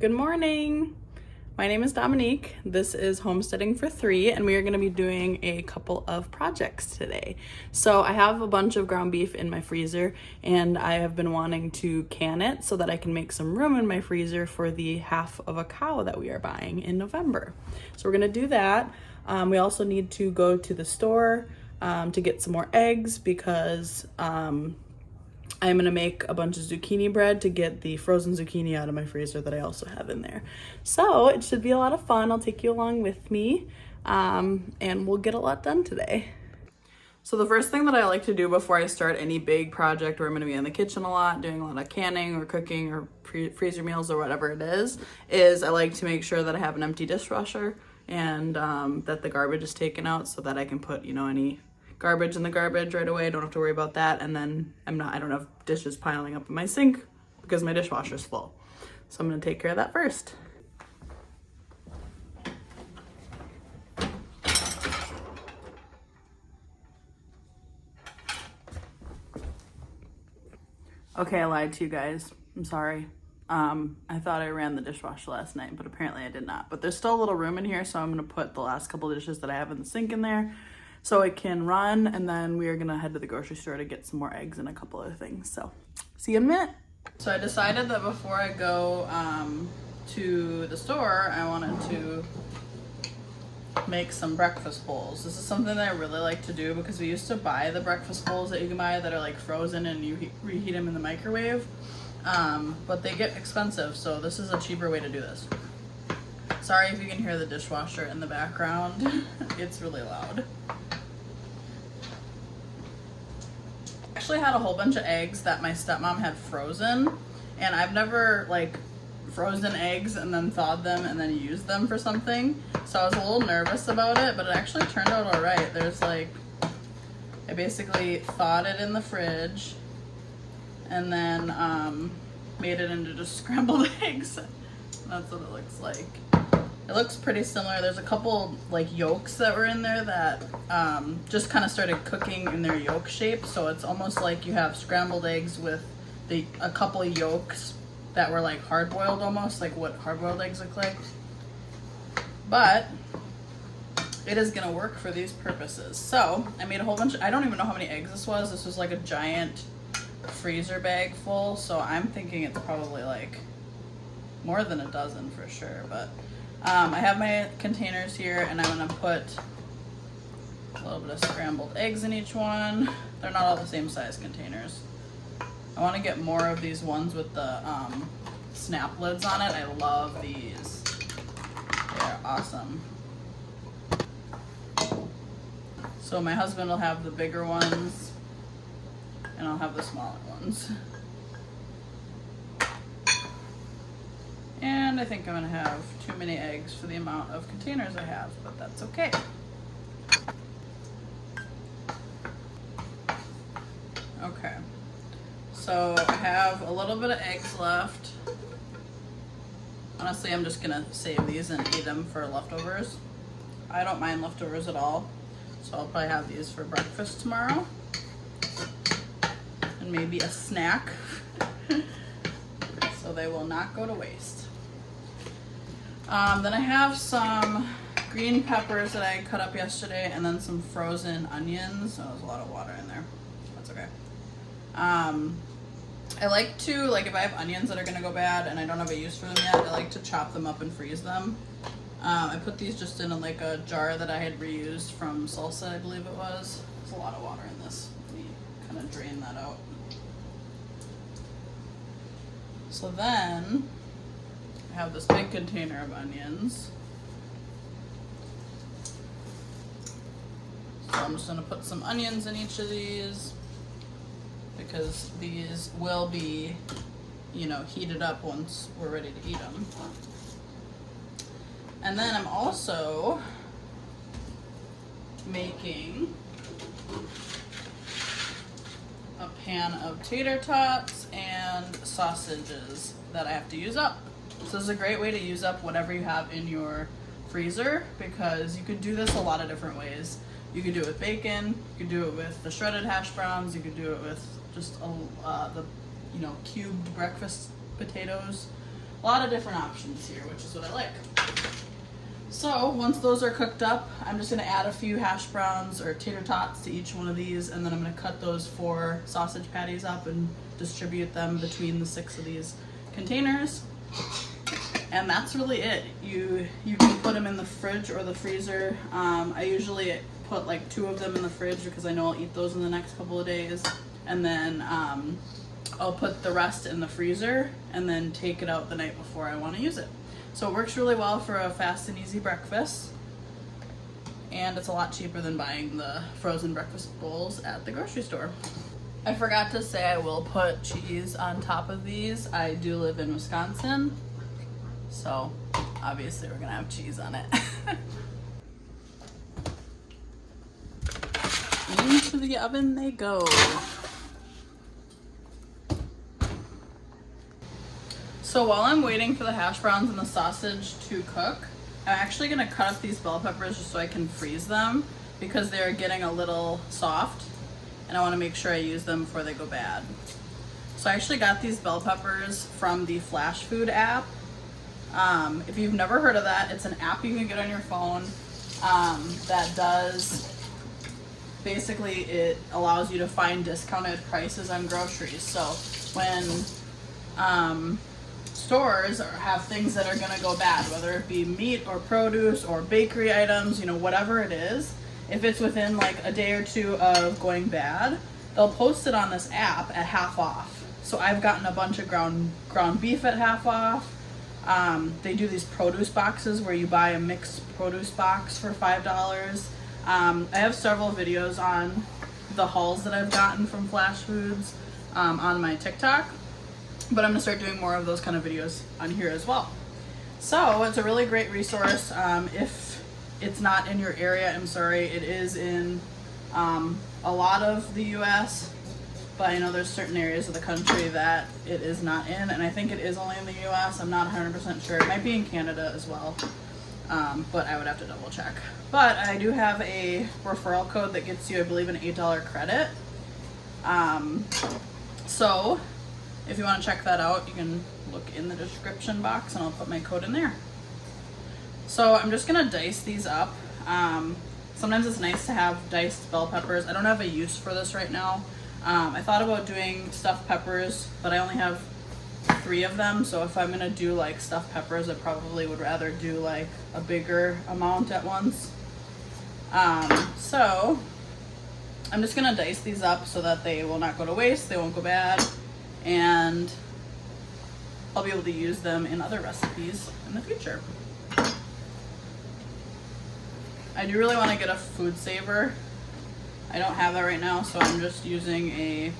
Good morning. My name is Dominique. This is Homesteading for Three, and we are going to be doing a couple of projects today. So I have a bunch of ground beef in my freezer, and I have been wanting to can it so that I can make some room in my freezer for the half of a cow that we are buying in November. So we're going to do that. We also need to go to the store to get some more eggs because I'm gonna make a bunch of zucchini bread to get the frozen zucchini out of my freezer that I also have in there. So it should be a lot of fun. I'll take you along with me, and we'll get a lot done today. So the first thing that I like to do before I start any big project where I'm gonna be in the kitchen a lot, doing a lot of canning or cooking or freezer meals or whatever it is I like to make sure that I have an empty dishwasher and that the garbage is taken out so that I can put, any garbage in the garbage right away. I don't have to worry about that. And then I don't have dishes piling up in my sink because my dishwasher is full. So I'm gonna take care of that first. Okay, I lied to you guys. I'm sorry. I thought I ran the dishwasher last night, but apparently I did not. But there's still a little room in here, so I'm gonna put the last couple of dishes that I have in the sink in there so it can run, and then we are gonna head to the grocery store to get some more eggs and a couple other things. So see you in a minute. So I decided that before I go to the store, I wanted to make some breakfast bowls. This is something that I really like to do because we used to buy the breakfast bowls that you can buy that are like frozen and you reheat them in the microwave, but they get expensive, so this is a cheaper way to do this. Sorry if you can hear the dishwasher in the background. It's really loud. I actually had a whole bunch of eggs that my stepmom had frozen, and I've never frozen eggs and then thawed them and then used them for something, so I was a little nervous about it, but it actually turned out all right. I basically thawed it in the fridge and then made it into just scrambled eggs. That's what it looks like. It looks pretty similar. There's a couple yolks that were in there that just kind of started cooking in their yolk shape, so it's almost like you have scrambled eggs with a couple of yolks that were hard-boiled, almost like what hard-boiled eggs look like. But it is gonna work for these purposes. So I made a whole bunch. I don't even know how many eggs this was. This was like a giant freezer bag full, so I'm thinking it's probably more than a dozen for sure. But I have my containers here, and I'm gonna put a little bit of scrambled eggs in each one. They're not all the same size containers. I want to get more of these ones with the snap lids on it. I love these. They're awesome. So my husband will have the bigger ones, and I'll have the smaller ones. And I think I'm gonna have too many eggs for the amount of containers I have, but that's okay. Okay, so I have a little bit of eggs left. Honestly, I'm just gonna save these and eat them for leftovers. I don't mind leftovers at all, so I'll probably have these for breakfast tomorrow. And maybe a snack, so they will not go to waste. Then I have some green peppers that I cut up yesterday, and then some frozen onions. Oh, there's a lot of water in there. That's okay. I like to, if I have onions that are gonna go bad and I don't have a use for them yet, I like to chop them up and freeze them. I put these just in a jar that I had reused from salsa, I believe it was. There's a lot of water in this. Let me kind of drain that out. So then I have this big container of onions. So I'm just gonna put some onions in each of these because these will be, heated up once we're ready to eat them. And then I'm also making a pan of tater tots and sausages that I have to use up. So this is a great way to use up whatever you have in your freezer because you could do this a lot of different ways. You could do it with bacon, you could do it with the shredded hash browns, you could do it with just the cubed breakfast potatoes. a lot of different options here, which is what I like. So once those are cooked up, I'm just gonna add a few hash browns or tater tots to each one of these, and then I'm gonna cut those 4 sausage patties up and distribute them between the 6 of these containers. And that's really it. You can put them in the fridge or the freezer. I usually put like 2 of them in the fridge because I know I'll eat those in the next couple of days. And then I'll put the rest in the freezer and then take it out the night before I want to use it. So it works really well for a fast and easy breakfast. And it's a lot cheaper than buying the frozen breakfast bowls at the grocery store. I forgot to say I will put cheese on top of these. I do live in Wisconsin, so obviously we're gonna have cheese on it. Into the oven they go. So while I'm waiting for the hash browns and the sausage to cook, I'm actually gonna cut up these bell peppers just so I can freeze them because they're getting a little soft and I wanna make sure I use them before they go bad. So I actually got these bell peppers from the Flashfood app. If you've never heard of that, it's an app you can get on your phone that does, basically it allows you to find discounted prices on groceries. So when stores have things that are gonna go bad, whether it be meat or produce or bakery items, you know, whatever it is, if it's within like a day or 2 of going bad, they'll post it on this app at half off. So I've gotten a bunch of ground beef at half off. They do these produce boxes where you buy a mixed produce box for $5. I have several videos on the hauls that I've gotten from Flashfoods on my TikTok. But I'm gonna start doing more of those kind of videos on here as well. So it's a really great resource. If it's not in your area, I'm sorry, it is in a lot of the US, but I know there's certain areas of the country that it is not in, and I think it is only in the US. I'm not 100% sure. It might be in Canada as well, but I would have to double check. But I do have a referral code that gets you, I believe, an $8 credit. So if you want to check that out, you can look in the description box and I'll put my code in there. So I'm just gonna dice these up. Sometimes it's nice to have diced bell peppers. I don't have a use for this right now. I thought about doing stuffed peppers, but I only have 3 of them. So if I'm gonna do like stuffed peppers, I probably would rather do like a bigger amount at once. So I'm just gonna dice these up so that they will not go to waste, they won't go bad, and I'll be able to use them in other recipes in the future. I do really want to get a food saver. I don't have that right now, so I'm just using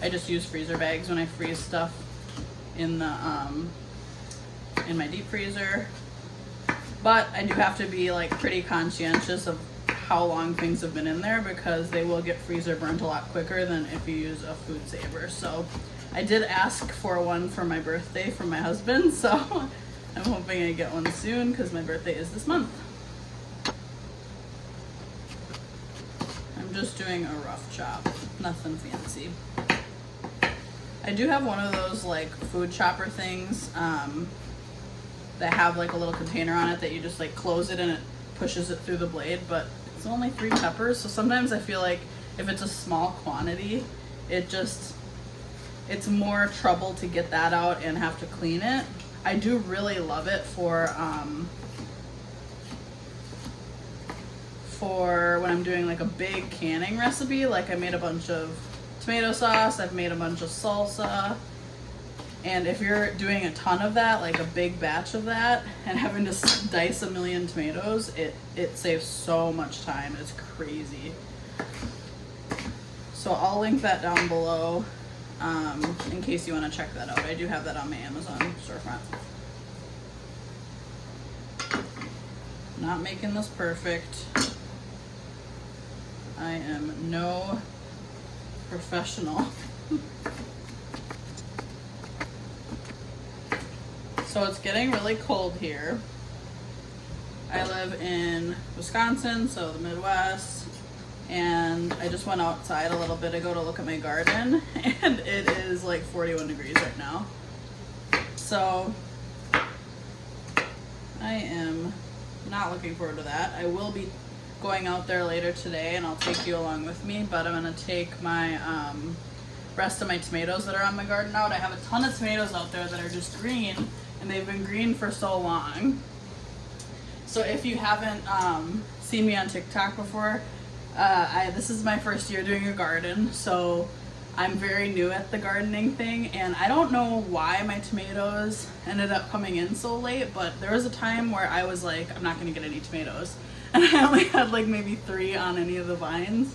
I just use freezer bags when I freeze stuff in the in my deep freezer. But I do have to be like pretty conscientious of how long things have been in there because they will get freezer burnt a lot quicker than if you use a food saver. So I did ask for one for my birthday from my husband, so I'm hoping I get one soon because my birthday is this month. I'm just doing a rough chop, nothing fancy. I do have one of those like food chopper things that have like a little container on it that you just like close it and it pushes it through the blade, but it's only 3 peppers, so sometimes I feel like if it's a small quantity, it's more trouble to get that out and have to clean it. I do really love it for when I'm doing like a big canning recipe. Like I made a bunch of tomato sauce, I've made a bunch of salsa, and if you're doing a ton of that, like a big batch of that, and having to dice a million tomatoes, it saves so much time. It's crazy. So I'll link that down below. In case you want to check that out. I do have that on my Amazon storefront. Not making this perfect. I am no professional. So it's getting really cold here. I live in Wisconsin, so the Midwest. And I just went outside a little bit ago to look at my garden, and it is like 41 degrees right now. So not looking forward to that. I will be going out there later today, and I'll take you along with me, but I'm gonna take my rest of my tomatoes that are on my garden out. I have a ton of tomatoes out there that are just green, and they've been green for so long. So if you haven't seen me on TikTok before, this is my first year doing a garden, so I'm very new at the gardening thing, and I don't know why my tomatoes ended up coming in so late, but there was a time where I was like, I'm not gonna get any tomatoes. And I only had like maybe 3 on any of the vines.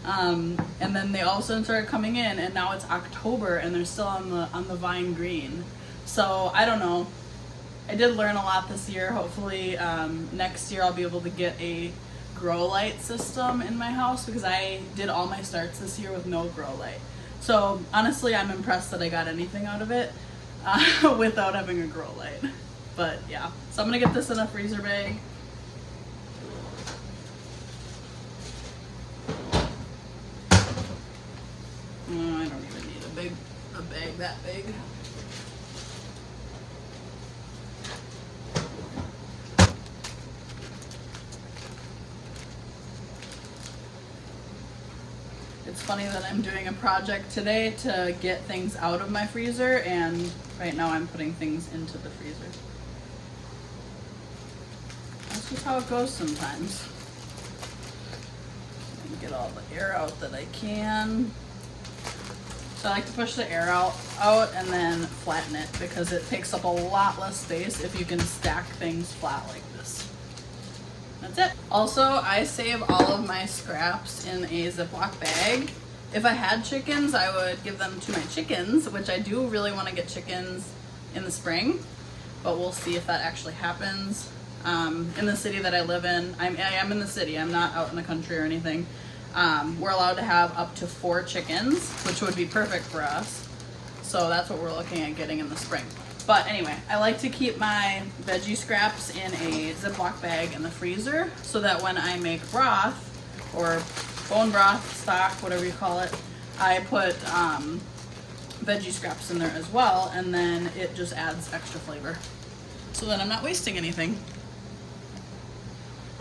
And then they all of a sudden started coming in, and now it's October and they're still on the vine green. So I don't know. I did learn a lot this year. Hopefully next year I'll be able to get a grow light system in my house, because I did all my starts this year with no grow light. So honestly, I'm impressed that I got anything out of it without having a grow light. But yeah, so I'm gonna get this in a freezer bag. Oh, I don't even need a bag that big. It's funny that I'm doing a project today to get things out of my freezer, and right now I'm putting things into the freezer. That's just how it goes sometimes. Get all the air out that I can. So I like to push the air out and then flatten it, because it takes up a lot less space if you can stack things flat like this. That's it. Also, I save all of my scraps in a Ziploc bag. If I had chickens, I would give them to my chickens, which I do really want to get chickens in the spring, but we'll see if that actually happens. In the city that I live in, I am in the city, I'm not out in the country or anything. We're allowed to have up to 4 chickens, which would be perfect for us. So that's what we're looking at getting in the spring. But anyway, I like to keep my veggie scraps in a Ziploc bag in the freezer, so that when I make broth, or bone broth, stock, whatever you call it, I put veggie scraps in there as well, and then it just adds extra flavor. So then I'm not wasting anything.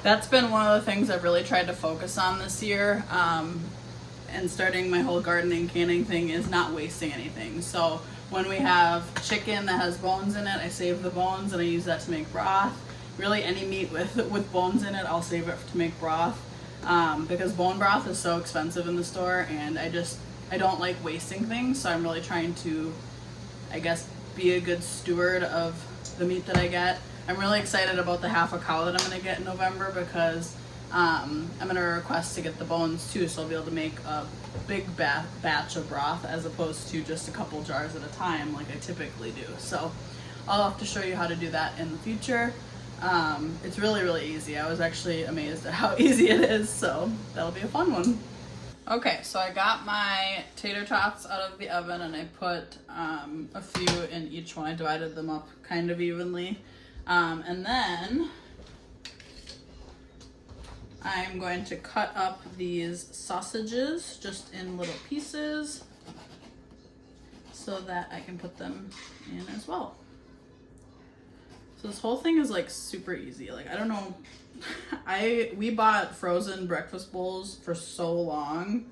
That's been one of the things I've really tried to focus on this year, and starting my whole gardening canning thing, is not wasting anything. So when we have chicken that has bones in it, I save the bones and I use that to make broth. Really, any meat with bones in it, I'll save it to make broth, because bone broth is so expensive in the store, and I don't like wasting things. So I'm really trying to, I guess, be a good steward of the meat that I get. I'm really excited about the half a cow that I'm going to get in November, because I'm going to request to get the bones too, so I'll be able to make a big batch of broth, as opposed to just a couple jars at a time like I typically do. So I'll have to show you how to do that in the future. It's really, really easy. I was actually amazed at how easy it is, so that'll be a fun one. Okay, so I got my tater tots out of the oven, and I put a few in each one. I divided them up kind of evenly. And then I'm going to cut up these sausages just in little pieces, so that I can put them in as well. So this whole thing is like super easy. Like, I don't know, we bought frozen breakfast bowls for so long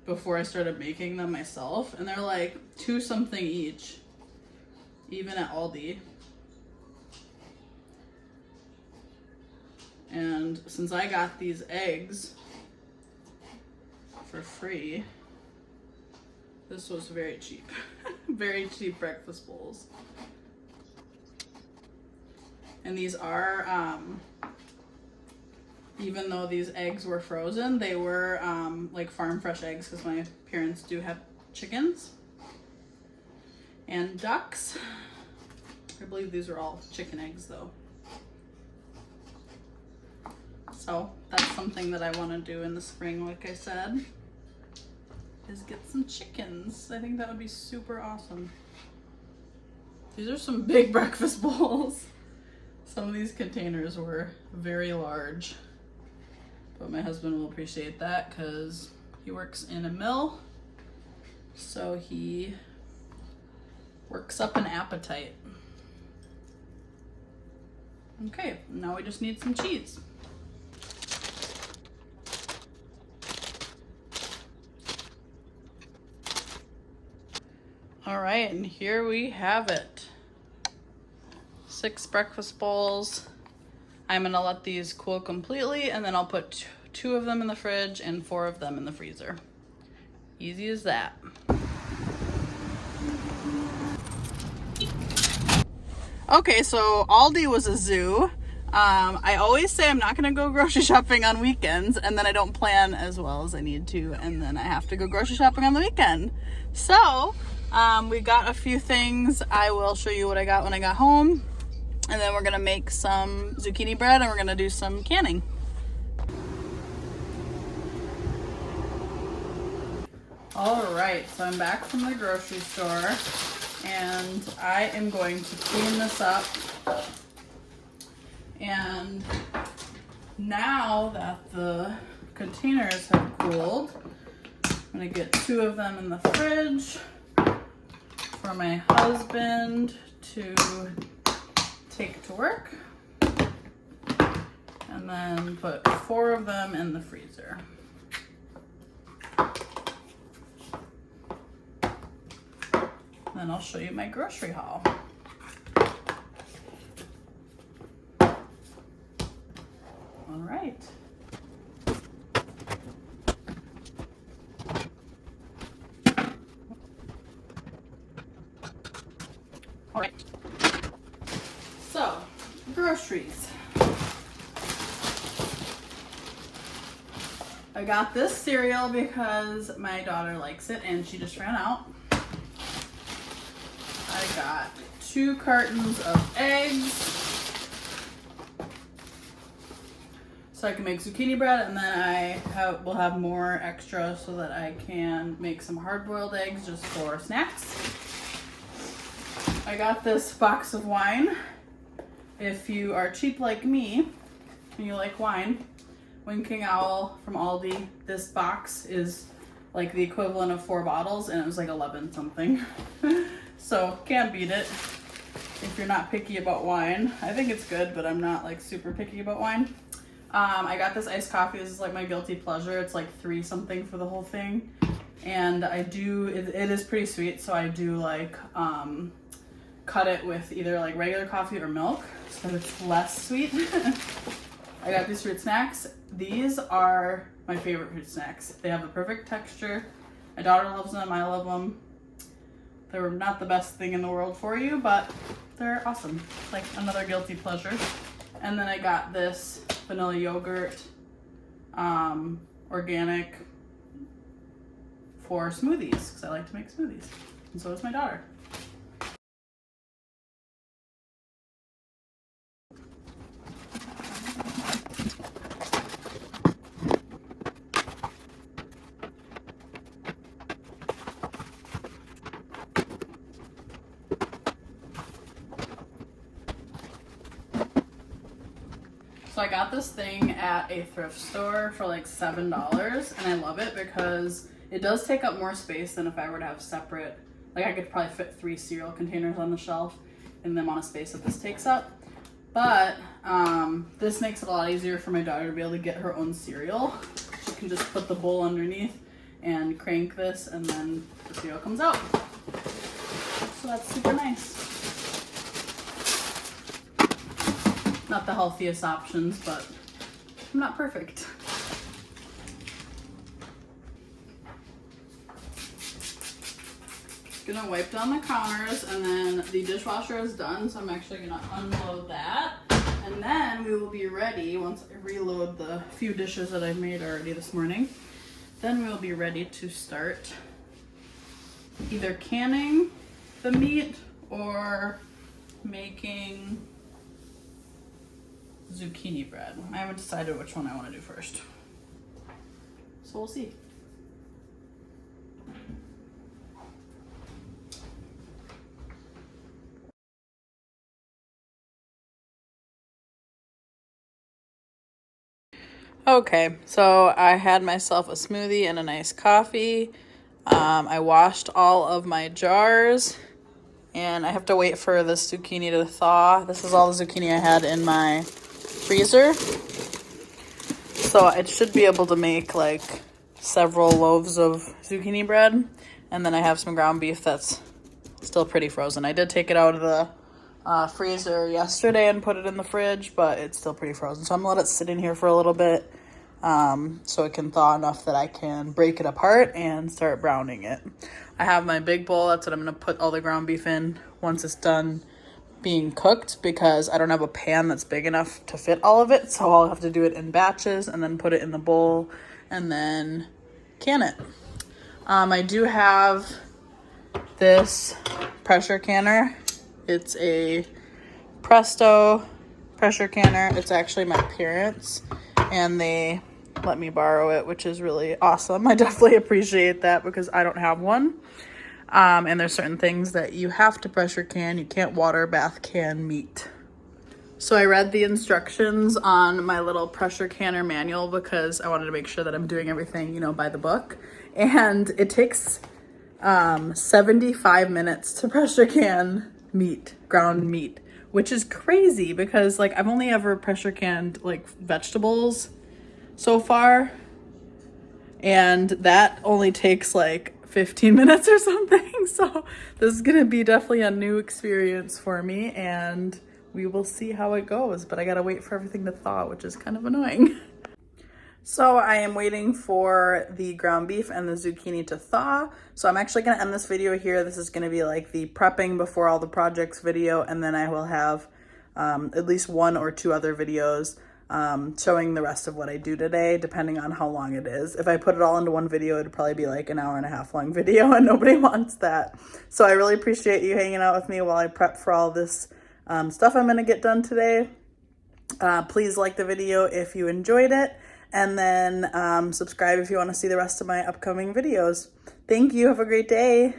before I started making them myself, and they're like $2 something each, even at Aldi. And since I got these eggs for free, this was very cheap. Very cheap breakfast bowls. And these are, even though these eggs were frozen, they were like farm fresh eggs, because my parents do have chickens and ducks. I believe these are all chicken eggs though. So that's something that I want to do in the spring, like I said, is get some chickens. I think that would be super awesome. These are some big breakfast bowls. Some of these containers were very large, but my husband will appreciate that because he works in a mill, so he works up an appetite. Okay, now we just need some cheese. All right, and here we have it. 6 breakfast bowls. I'm gonna let these cool completely, and then I'll put 2 of them in the fridge and 4 of them in the freezer. Easy as that. Okay, so Aldi was a zoo. I always say I'm not gonna go grocery shopping on weekends, and then I don't plan as well as I need to, and then I have to go grocery shopping on the weekend. So, we got a few things. I will show you what I got when I got home, and then we're gonna make some zucchini bread, and we're gonna do some canning. All right, so I'm back from the grocery store, and I am going to clean this up. And now that the containers have cooled, I'm gonna get 2 of them in the fridge for my husband to take to work, and then put 4 of them in the freezer. Then I'll show you my grocery haul. All right. All right. So, groceries. I got this cereal because my daughter likes it and she just ran out. I got 2 cartons of eggs so I can make zucchini bread, and then will have more extra so that I can make some hard-boiled eggs just for snacks. I got this box of wine. If you are cheap like me and you like wine, Winking Owl from Aldi, this box is like the equivalent of 4 bottles, and it was like 11 something. So can't beat it if you're not picky about wine. I think it's good, but I'm not like super picky about wine. I got this iced coffee. This is like my guilty pleasure. It's like 3 something for the whole thing. And it is pretty sweet, so I do like cut it with either like regular coffee or milk so that it's less sweet. I got these fruit snacks. These are my favorite fruit snacks. They have the perfect texture. My daughter loves them, I love them. They're not the best thing in the world for you, but they're awesome. It's like another guilty pleasure. And then I got this vanilla yogurt, organic, for smoothies, because I like to make smoothies. And so does my daughter. So I got this thing at a thrift store for like $7, and I love it because it does take up more space than if I were to have separate, like I could probably fit 3 cereal containers on the shelf in the amount of space that this takes up. But this makes it a lot easier for my daughter to be able to get her own cereal. She can just put the bowl underneath and crank this, and then the cereal comes out. So that's super nice. Not the healthiest options, but I'm not perfect. Gonna wipe down the counters, and then the dishwasher is done, so I'm actually gonna unload that. And then we will be ready, once I reload the few dishes that I've made already this morning, then we'll be ready to start either canning the meat or making zucchini bread. I haven't decided which one I want to do first, so we'll see. Okay, so I had myself a smoothie and a nice coffee. I washed all of my jars And I have to wait for this zucchini to thaw. This is all the zucchini I had in my freezer. So it should be able to make like several loaves of zucchini bread. And then I have some ground beef that's still pretty frozen. I did take it out of the freezer yesterday and put it in the fridge, but it's still pretty frozen. So I'm gonna let it sit in here for a little bit so it can thaw enough that I can break it apart and start browning it. I have my big bowl. That's what I'm gonna put all the ground beef in once it's done being cooked, because I don't have a pan that's big enough to fit all of it. So I'll have to do it in batches and then put it in the bowl and then can it. I do have this pressure canner. It's a Presto pressure canner. It's actually my parents' and they let me borrow it, which is really awesome. I definitely appreciate that because I don't have one. And there's certain things that you have to pressure can. You can't water bath can meat. So I read the instructions on my little pressure canner manual because I wanted to make sure that I'm doing everything, you know, by the book. And it takes 75 minutes to pressure can meat, ground meat, which is crazy because like I've only ever pressure canned like vegetables so far. And that only takes like 15 minutes or something. So this is gonna be definitely a new experience for me and we will see how it goes, but I gotta wait for everything to thaw, which is kind of annoying. So I am waiting for the ground beef and the zucchini to thaw. So I'm actually gonna end this video here. This is gonna be like the prepping before all the projects video, and then I will have at least 1 or 2 other videos showing the rest of what I do today, depending on how long it is. If I put it all into one video, it'd probably be like an 1.5 hour long video and nobody wants that. So I really appreciate you hanging out with me while I prep for all this stuff I'm gonna get done today. Please like the video if you enjoyed it, and then subscribe if you want to see the rest of my upcoming videos. Thank you. Have a great day.